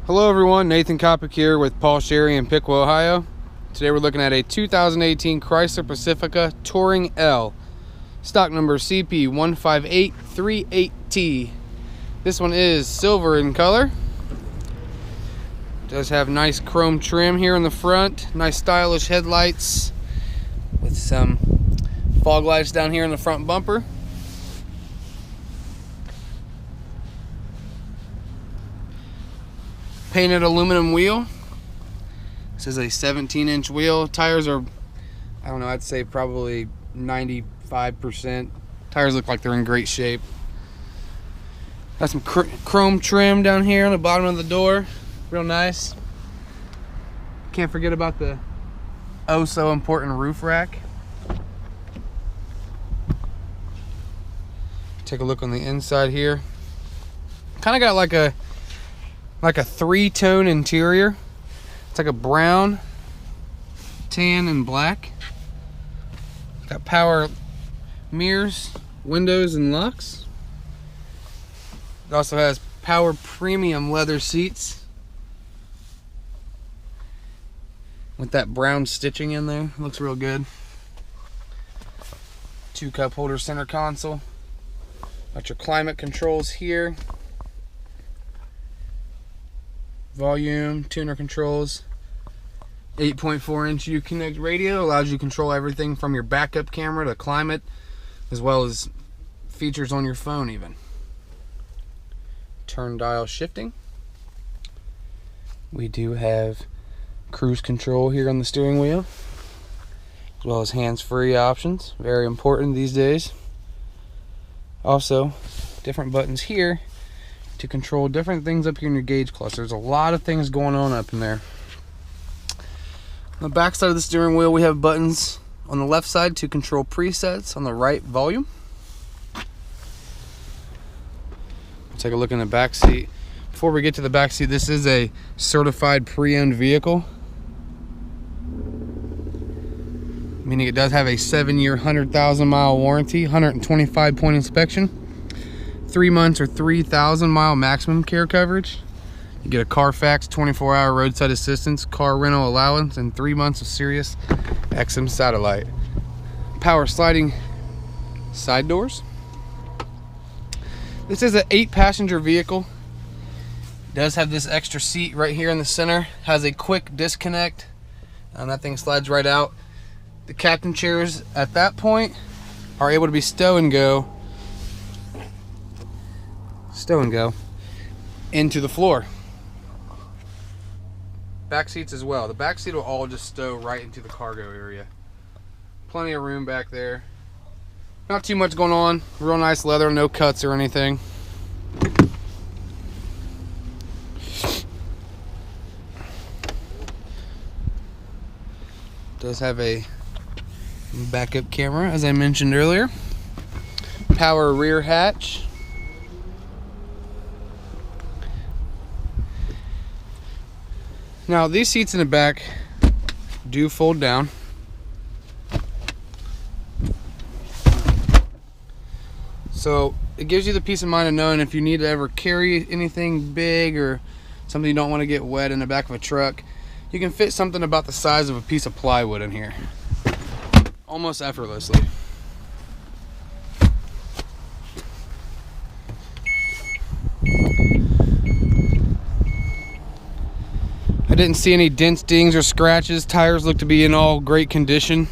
Hello everyone, Nathan Kopic here with Paul Sherry in Piqua, Ohio. Today we're looking at a 2018 Chrysler Pacifica Touring L, stock number CP15838T. This one is silver in color. It does have nice chrome trim here in the front, nice stylish headlights with some fog lights down here in the front bumper. Painted aluminum wheel. This is a 17-inch wheel. Tires are, I don't know, I'd say probably 95%. Tires look like they're in great shape. Got some chrome trim down here on the bottom of the door. Real nice. Can't forget about the oh so important roof rack. Take a look on the inside here. Kind of got like a three-tone interior. It's like a brown, tan, and black. Got power mirrors, windows, and locks. It also has power premium leather seats with that brown stitching in there. Looks real good. 2 cup holder center console. Got your climate controls here. Volume, tuner controls, 8.4-inch Uconnect radio allows you to control everything from your backup camera to climate, as well as features on your phone even. Turn dial shifting. We do have cruise control here on the steering wheel, as well as hands-free options, very important these days. Also, different buttons here to control different things up here in your gauge cluster. There's a lot of things going on up in there. On the back side of the steering wheel, we have buttons on the left side to control presets, on the right volume. We'll take a look in the back seat. Before we get to the back seat, this is a certified pre-owned vehicle, meaning it does have a 7-year 100,000-mile warranty, 125-point inspection, 3 months or 3,000 mile maximum care coverage. You get a Carfax 24-hour roadside assistance, car rental allowance, and 3 months of Sirius XM satellite. Power sliding side doors. This is an 8-passenger vehicle. It does have this extra seat right here in the center. Has a quick disconnect, and that thing slides right out. The captain chairs at that point are able to be stow and go into the floor. Back seats as well. The back seat will all just stow right into the cargo area. Plenty of room back there. Not too much going on. Real nice leather, no cuts or anything. Does have a backup camera, as I mentioned earlier. Power rear hatch. Now these seats in the back do fold down. So it gives you the peace of mind of knowing if you need to ever carry anything big or something you don't want to get wet in the back of a truck, you can fit something about the size of a piece of plywood in here almost effortlessly. I didn't see any dents, dings, or scratches. Tires look to be in all great condition.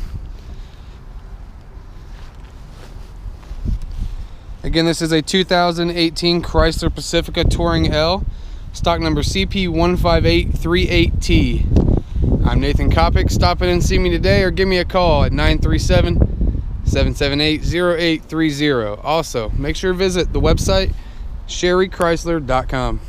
Again, this is a 2018 Chrysler Pacifica Touring L, stock number CP15838T. I'm Nathan Kopic. Stop in and see me today or give me a call at 937-778-0830. Also, make sure to visit the website sherrychrysler.com.